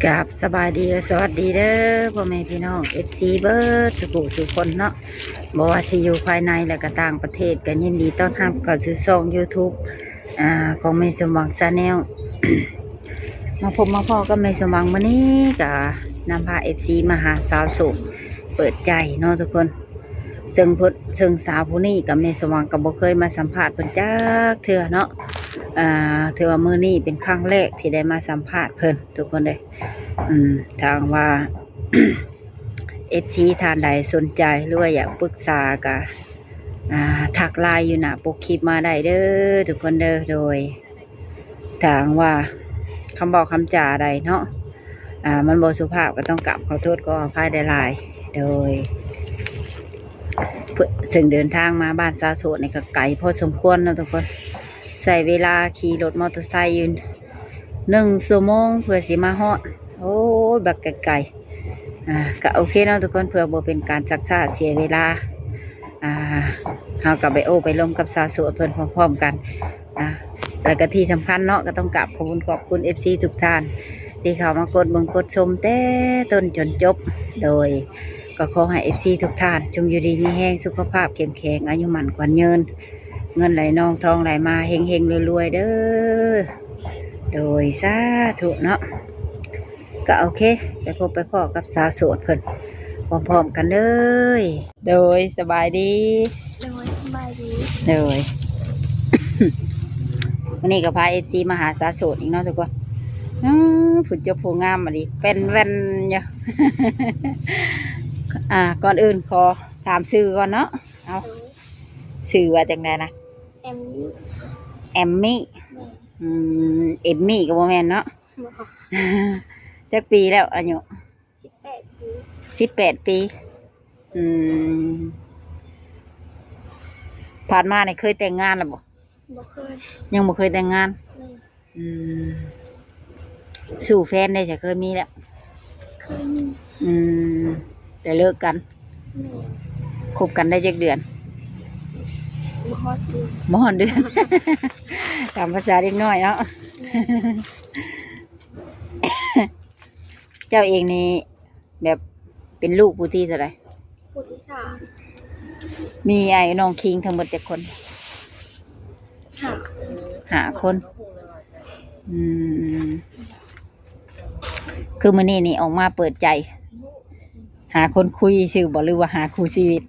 กับสบายดีและสวัสดีเด้อพ่อแม่พี่น้องFCเบิร์ดสุคนเนาะบอกว่าที่อยู่ภายในและก็ต่างประเทศกันยินดีต้อนรับก่อนซื้อซอง YouTube ของแม่สมหวังชาแนล มาพบมาพ่อก็แม่สมหวังวันนี้ก็นำพา FC มาหาสาวสุขเปิดใจเนาะทุกคนซึ่งสาวผู้นี้กับแม่สมหวังก็บ่เคยมาสัมภาษณ์เพิ่นจักเทื่อเนาะถือว่ามื้อนี้เป็นครั้งแรกที่ได้มาสัมภาษณ์เพิ่นทุกคนเลยทางว่า FC ทานใดสนใจหรือว่าอยากปรึกษาก็ทักไลน์อยู่หน้าปกคลิปมาได้เด้อทุกคนเด้อโดยทางว่าคำบอกคำจ่าใดเนาะมันบ่สุภาพก็ต้องกลับขอโทษก็อภัยได้หลายโดยซึ่งเดินทางมาบ้านสาวโสดนี่ก็ไกลพอสมควรเนาะทุกคนใส่เวลาขี่รถมอเตอร์ไซค์อยู่1 ชั่วโมงเพื่อสิมาฮอดโอ้บักไกลก็โอเคเนาะทุกคนเพื่อบ่เป็นการชักช้าเสียเวลาเฮากับไปไปลมกับสาวโสดเพิ่นพร้อมๆกันแล้วก็ที่สำคัญเนาะก็ต้องกราบขอบคุณ FC ทุกท่านที่เข้ามากดเบิ่งกดชมแต่ต้นจนจบโดยก็ขอให้ FC ทุกท่านจงอยู่ดีมีแรงสุขภาพเข้มแข็งอายุมั่นขวัญยืนเงินไหลนองทองไหลมาเฮงๆรวยๆเด้อโดยสาธุเนาะก็โอเคไปพบไปพ่อกับสาวโสดเพิ่นพร้อมๆกันเลยโดยสบายดีโดย วันนี้ก็พา FC มาหาสาวโสดอีกเนาะทุกคนผุดเจ้าผู้งามมาดิเป็นแว่นอยู่ ก่อนอื่นขอถามชื่อก่อนเนาะเอาชื่อว่าจังไดนะแอมมี่เอมมี่ก็บ่แม่นเนาะจักปีแล้วอายุ18 ปีผ่านมาเนี่ยเคยแต่งงานหรือบ่เคยยังบ่เคยแต่งงานสู่แฟนได้จะเคยมีแล้วเคยมีแต่เลิกกันคบกันได้จักเดือนบ่ฮอดเดือน ตามภาษาเด็กน้อยเนาะ เจ้าเองนี่แบบเป็นลูกผู้ที่เท่าไหร่ผู้ที่3มีไอ้น้องคิงทั้งหมด7 คน5 คนคือมื้อนี้นี่ออกมาเปิดใจหาคนคุยชื่อบ่หรือว่าหาคู่ชีวิต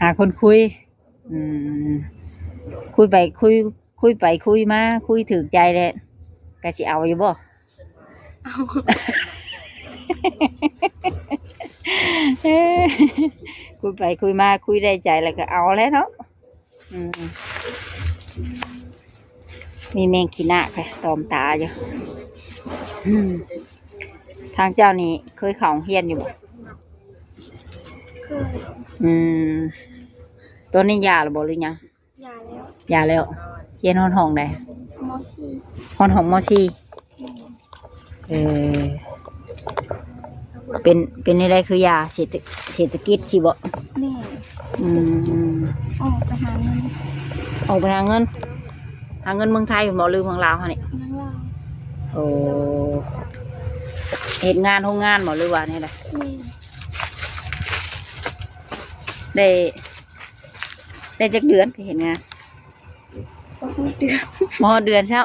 หาคนคุยคุยไปคุยมาคุยถึงใจเลยก็สิเอาอยู่บ่เอาคุยไปคุยมาคุยได้ใจแล้วก็เอาแล้วเนาะมีแมงขี้หน้าค่ะตอมตาอยู่ทางเจ้านี่เคยเข้าโรงเรียนอยู่บ่เคยตัวนี้ยาหรือบ่หรือยังยาแล้วเรียนห้องใดม.4ห้องม.4เป็นอะไรคือยาเศรษฐกิจสิบ่แม่ออกไปหาเงินหาเงินเมืองไทยบ่หรือเมืองลาวฮะนี่เมืองลาวโอ้เฮ็ดงานโรงงานบ่หรือว่านี่แหละได้จักเดือนไปเห็นงานมอเดือนเช้า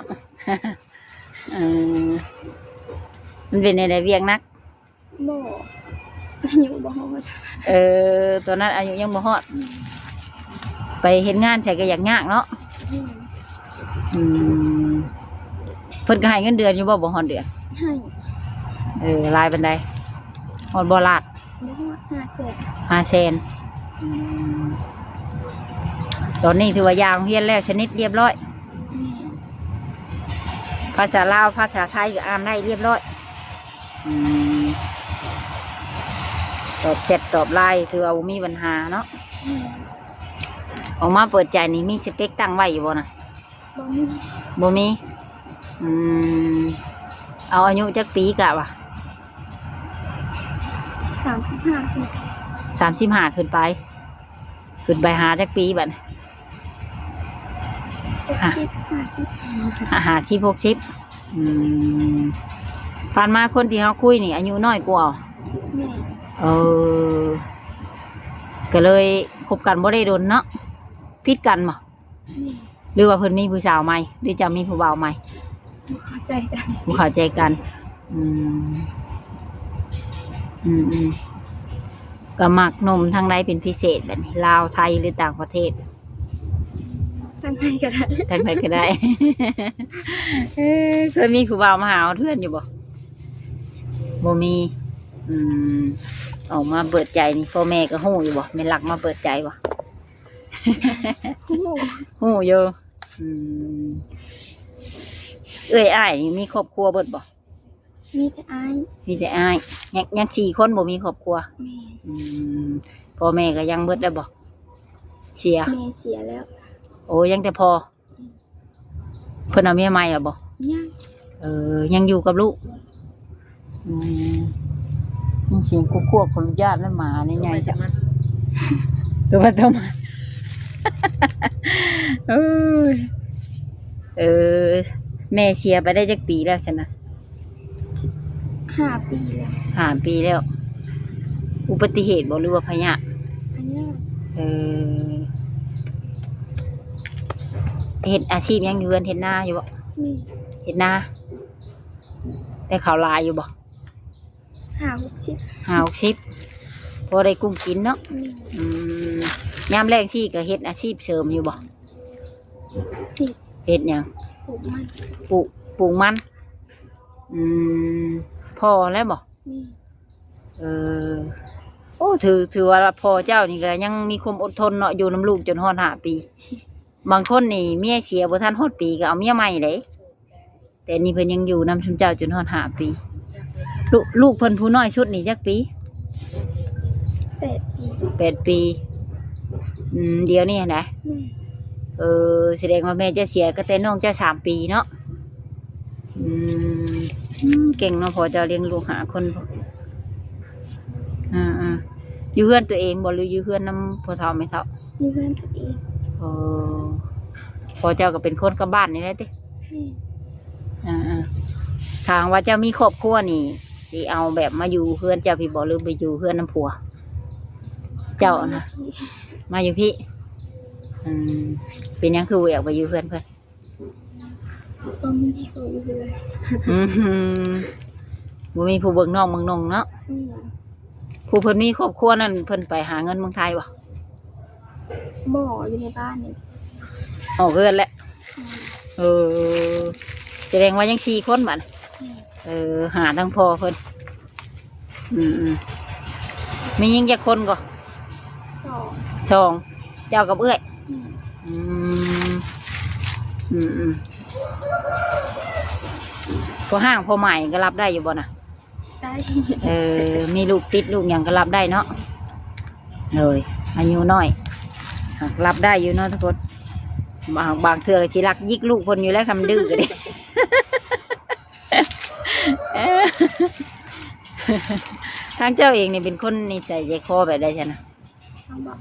มันเป็นในเวียงนักบ่อายุบ่ฮอดตอนนั้นอายุยังบ่ฮอดไปเห็นงานใช่ก็อยากยากเนาะเพิ่นก็ให้เงินเดือนอยู่บ่ฮอดเดือนให้รายบันไดฮอดบ่ลาด500,000ตอนนี้ถือว่ายาวเรียนแล้วชนิดเรียบร้อยภาษาลาวภาษาไทยก็อ่านได้เรียบร้อยตอบแชทตอบไลน์ถือว่ามีปัญหาเนาะออกมาเปิดใจนี่มีสเปคตั้งไว้อยู่บ่นะบ่มีเอาอายุจักปีกะวะ35ขึ้นไปหาจักปีบัด50 60 ผ่านมาคนที่เขาคุยนี่อายุน้อยกว่า แม่ เออก็เลยคบกันบ่ได้โดนเนาะพิดกันบ่ แม่ หรือว่าเพิ่นมีผู้สาวใหม่หรือจะมีผู้บ่าวใหม่ บ่เข้าใจกัน บ่เข้าใจกัน อืมอืมก็มักหนมทางใดเป็นพิเศษแบบนี้ลาวไทยหรือต่างประเทศ ทั้งในก็ได้ ทางไหนก็ได้ เคยมีผู้บ่าวมาหาเพื่อนอยู่บ่บ่มี อืมออกมาเปิดใจนี่พ่อแม่ก็ฮู้อยู่บ่แม่นหลักมาเปิดใจบ่ โอ้โห ฮู้อยู่อืมเอ้ยอ้ายนี่มีครอบครัวเบิดบ่ มีแต่อาย มีแต่อ้ายยัง4 คนบ่มีครอบครัว แม่ อืมพ่อแม่ก็ยังเบิดได้บ่เสีย แม่เสียแล้ว โอ้ยังแต่พอเพิ่นเอาเมียใหม่แล้วบ่ ย่าง ยังอยู่กับลูก อืมนี่เสียงกุ๊กๆขออนุญาตแล้วหมาในใหญ่จ้ะตัวมันตัวมันเอ้ยแม่เสียไปได้จักปีแล้วฉันนะ 5 ปีแล้ว 5 ปีแล้ว อุบัติเหตุบ่หรือว่าพยาธิ อันเนี้ย เออเฮ็ดอาชีพหยังอยู่เรือนเฮ็ดนาอยู่บ่ นี่ เฮ็ดนาได้ข่าวลายอยู่บ่ 50 50พอได้กุ้งกินเนาะ นี่ อืมยามแรงสิก็เฮ็ดอาชีพเสริมอยู่บ่ ติด เฮ็ดหยัง ปลูกมัน ปลูกมัน อืมพอแล้วบ่ นี่ เออโอ้ถือว่าพ่อเจ้านี่ก็ยังมีความอดทนเนาะอยู่น้ำลูกจนฮอด5 ปี บางคนนี่เมียเสียบ่ทันฮอดปีก็เอาเมียใหม่เด้แต่นี่เพิ่นยังอยู่นำชุมเจ้าจนฮอด5 ปี ลูกเพิ่นผู้น้อยสุดนี่จักปี 8 ปี 8 ปี เดี๋ยวนี้นะ แม่ แสดงว่าแม่เจะเสียก็แต่น้องเจ้า3 ปีเนาะอืมเก่งเนาะพอเจ้าเลี้ยงลูกหาคนพออยู่เพื่อนตัวเองบ่หรืออยู่เพื่อนน้ำพ่อเฒ่าแม่เฒ่า มีเพื่อนตัวเอง เออพอเจ้าก็เป็นคนกับบ้านนี่แหละติ แม่ ทางว่าเจ้ามีครอบครัวนี่สิเอาแบบมาอยู่เพื่อนเจ้าพี่บ่หรือไปอยู่เพื่อนน้ำผัว เจ้านะมาอยู่พี่ เป็นหยังคืออยากไปอยู่เพื่อนเพื่อน ก็มีผู้อยู่เลย บ่มีผู้เบิ่งน้องเบิ่งนงเนาะ นี่ ผู้เพิ่นมีครอบครัวนั่นเพิ่นไปหาเงินเมืองไทยบ่ หมออยู่ในบ้านนี่ ออกเกินแหละแสดงว่ายัง4 คนบัดหาทั้งพ่อเพิ่นมียิงจักคนก็ 2 2เจ้ากับเอื้อย พอห้างพอใหม่ก็รับได้อยู่บ่น่ะ ได้ มีลูกติดลูกหยังก็รับได้เนาะเลยอายุน้อยหักรับได้อยู่เนาะทุกคนบางเทื่อก็สิรักยิกลูกคนอยู่แล้วคำดื้อก็ได้ ทางเจ้าเองนี่เป็นคนนิสัยใจคอแบบใดใช่ไหม เขาบอก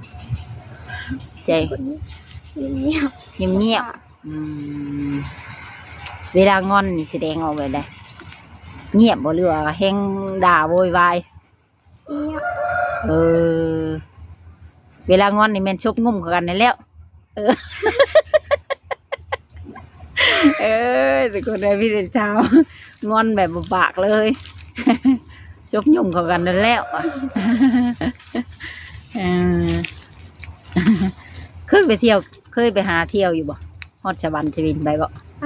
ใจ คนนี้เงียบ เงียบเวลางอนนี่แสดงออกแบบใดเงียบบ่หรือว่าแห้งด่าโวยวาย เงียบ เวลางอนนี่แม่นชกงุ่มกันนั่นแล้ว เป็นคนได้พี่เป็นชาวงอนแบบบากเลย ชกยุ่มเขากันนั่นแล้วอ่ะ เคยไปเที่ยวเคยไปหาเที่ยวอยู่บ่ฮอดชวันชวินไปบ่ ไป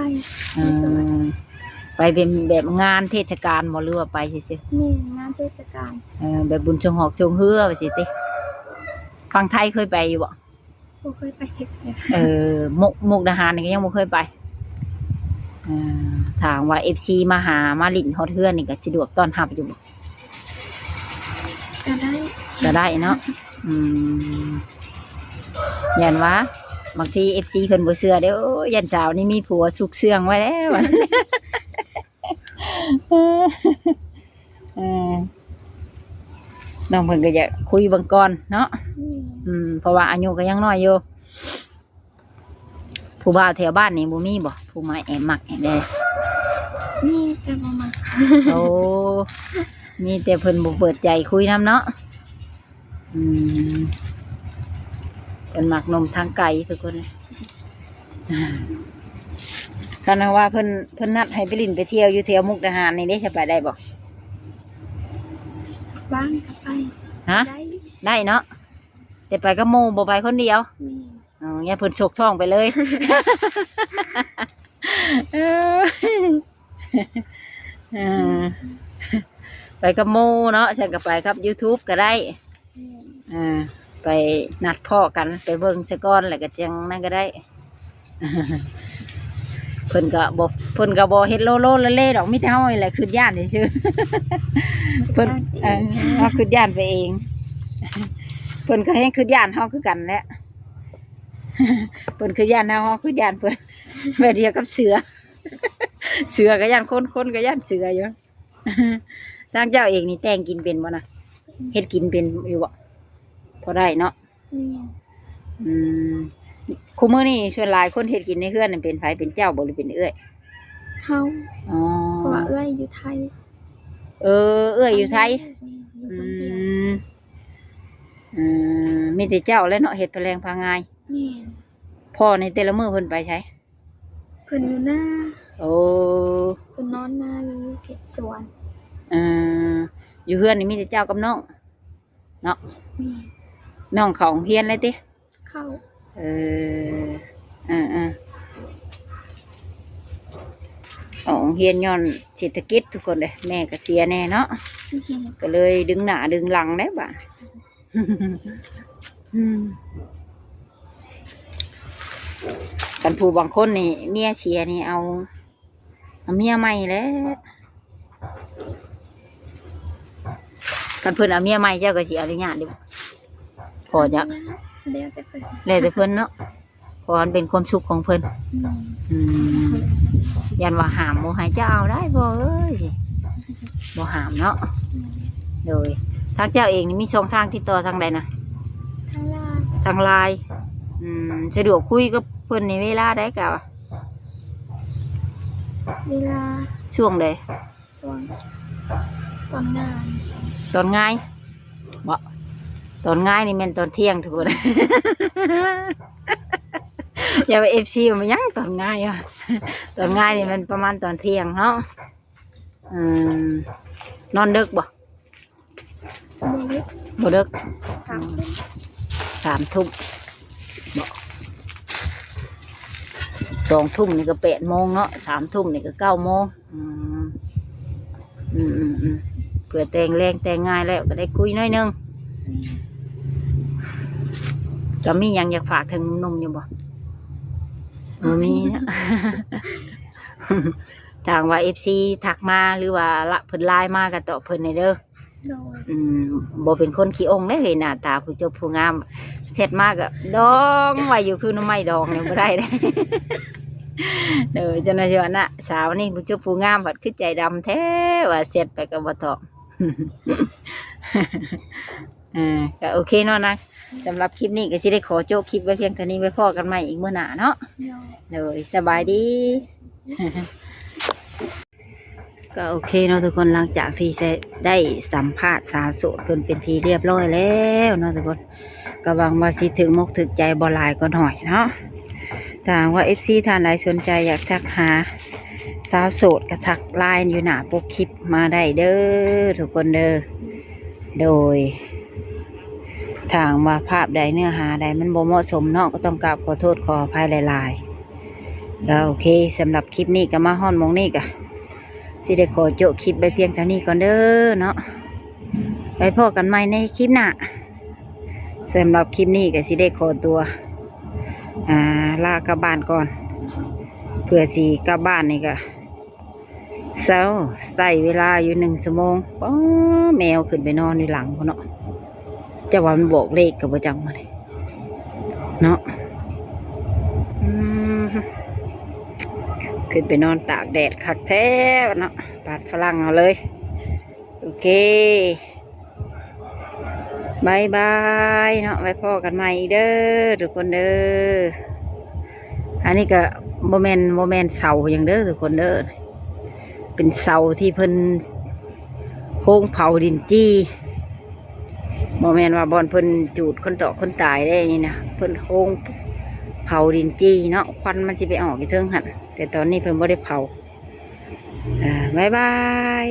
ไปเป็นแบบงานเทศกาลบ่หรือว่าไปซื่อ มีงานเทศกาล ๆแบบบุญชงหอกชงเฮือไปสิติฝั่งไทยเคยไปอยู่บ่ บ่เคยไปถึงเลย มุกดาหารนี่ก็ยังบ่เคยไปถามว่า FC มาหามาลิ้นฮอดเฮือนนี่ก็สะดวกต้อนรับอยู่บ่ ก็ได้ ก็ได้เนาะยันว่าบางที FC เพิ่นบ่เชื่อเด้อโอ้ยยันสาวนี่มีผัวสุกเสื่องไว้แล้วว่า น้องเพิ่นก็จะคุยเบิ่งก่อนเนาะเพราะว่าอายุก็ยังน้อยอยู่ผู้บ่าวแถวบ้านนี่บ่มีบ่ผู้มาแอบมักแอบได้ นี่แต่บ่มา โอ้มีแต่เพิ่นบ่เปิดใจคุยนำเนาะอืมเพิ่นมักนมทางไกลทุกคนเลยคันว่าเพิ่นนัดให้ไปลินไปเที่ยวอยู่แถวมุกดาหารนี่ได้จะไปได้บ่ บ้างก็ไป ฮะ ได้ ได้เนาะแต่ไปกับหมู่บ่ไปคนเดียว แม่ อ๋อเนี่ยเพิ่นฉกช่องไปเลยเออเออไปกับหมู่เนาะฉันก็ไปครับ YouTube ก็ได้ แม่ ไปนัดพ่อกันไปเบิ่งซะก่อนแล้วก็จังนั่นก็ได้ เพิ่นก็บ่เฮ็ดโลโลเล่ๆดอกมีแต่เฮานี่แหละคือย่านซื่อๆเพิ่นเฮาคือย่านไปเอง เพิ่นก็ให้คือย่านเฮาคือกันแหละ เพิ่นคือย่านเฮาคือย่านเพิ่นแบบเดียวกับเสือ เสือก็ย่านคนก็ย่านเสืออยู่ ทางเจ้าเองนี่แต่งกินเป็นบ่นะเฮ็ดกินเป็นอยู่บ่พอได้เนาะ แม่ อืมคุมื้อนี่ส่วนหลายคนเฮ็ดกินในเฮือนนั่นเป็นไผเป็นเจ้าบ่หรือเป็นเอื้อย เฮา อ๋อ เพราะว่าเอ้ยอยู่ไทย เอื้อยอยู่ไทย แม่อยู่ อื คนเดียว มมีแต่เจ้าแล้วเนาะเฮ็ดแปลงพางาย แม่ พ่อในแต่ละมื้อเพิ่นไปใช้ เพิ่นอยู่หน้า โอ้ เพิ่นนอนหน้าหรือเก็บสวน เอ่ออยู่เฮือนนี่มีแต่เจ้ากับน้องเนาะ แม่ น้องเขาโรงเฮียนเลยติ เข้า เอออ่าของเฮียนย้อนเศรษฐกิจทุกคนเลยแม่ก็เสียแน่เนาะก็เลยดึงหน้าดึงหลังได้บ่า กันผู้บางคนนี่เมียเสียนี่เอาเมียใหม่แล้วกันเพิ่นเอาเมียใหม่เจ้าก็สิอนุญาตดิพอจะ เดี๋ยวจะเปิด แล้วแต่เพิ่นเนาะเพราะมันเป็นความสุขของเพิ่น อืมยันว่าหามโมหายเจ้าเอาได้บ่เอ้ยบ่หามเนาะโดยทางเจ้าเองนี่มีช่องทางติดต่อทางใดนะ ทางล่าง ทางไลน์สะดวกคุยกับเพิ่นในเวลาได้กะ เวลา ช่วงใด ตอนตอนงาน ตอนง่ายบ่ตอนง่ายนี่แม่นตอนเที่ยงทุกคน อย่าไปFC มันยังตอนง่ายอ่ะ ตอนง่ายนี่มันประมาณตอนเที่ยงเนาะนอนดึกบ่ โมเล็ก บ่ดึก 3 ทุ่ม 3 ทุ่มบ่2 ทุ่มนี่ก็8 โมงเนาะ3 ทุ่มนี่ก็9 โมงเผื่อแต่งแรงแต่งง่ายแล้วก็ได้คุยหน้อยนึงก็มีหยังอยากฝากถึงหนุ่มอยู่บ่มีนะ ทางว่า FC ทักมาหรือว่าละเพิ่นไลน์มาก็ตอบเพิ่นในเด้อ โดย บ่เป็นคนขี้องค์ได้เห็นหน้าตาผู้เจ้าผู้งามเสร็จมากก็ดองไว้อยู่คือหน้ำไม้ดองเนี่ยบ่ได้เด้ เด้อจังว่าสิว่าน่ะสาวนี่ผู้เจ้าผู้งามบัดคือใจดำแท้ว่าเสร็จไปก็บ่ตอบ ก็โอเคเนาะนะสำหรับคลิปนี้ก็สิได้ขอโจกคลิปไว้เพียงเท่านี้ไว้พอกันใหม่อีกมื้อหน้าเนาะ โดย เด้อสบายดี ก็โอเคเนาะทุกคนหลังจากที่ได้สัมภาษณ์สาวโสดเพิ่นเป็นทีเรียบร้อยแล้วเนาะทุกคนก็หวังว่าสิถึงมกถึงใจบ่หลายก็หน่อยเนาะถ้าหากว่า FC ท่านใดสนใจอยากทักหาสาวโสดก็ทักไลน์อยู่หน้าปกคลิปมาได้เด้อทุกคนเด้อโดยทางว่าภาพใดเนื้อหาใดมันบ่เหมาะสมเนาะก็ต้องกราบขอโทษขออภัยหลายๆก็โอเคสำหรับคลิปนี้ก็มาฮ้อนหมองนี้ก็สิได้ขอโจคลิปไปเพียงเท่านี้ก่อนเด้อเนาะไปพบกันใหม่ในคลิปหน้าสำหรับคลิปนี้ก็สิได้ขอตัวลากลับบ้านก่อนเพื่อสิกลับบ้านนี่ก็เช้าใส่เวลาอยู่1 ชั่วโมงป้อแมวขึ้นไปนอนอยู่หลังพุ่นเนาะจะว่ามันบอกเลขกับประจังมาเลยเนาะขึ้นไปนอนตากแดดคักแท้เนาะปาดฝรั่งเอาเลยโอเคบายบายเนาะไว้พอกันใหม่อีกเด้อทุกคนเด้ออันนี้ก็โมเมนเสาอย่างเด้อทุกคนเด้อ เป็นเสาที่เพิ่นโค้งเผาดินจี้โมเมนว่าบอนเพิ่นจูดคนต่อคนตายได้นี่นะเพิ่นโค้งเผาดินจี้เนาะควันมันจะไปออกอยู่เทิงหันแต่ตอนนี้เพิ่นบ่ได้เผาบ๊ายบาย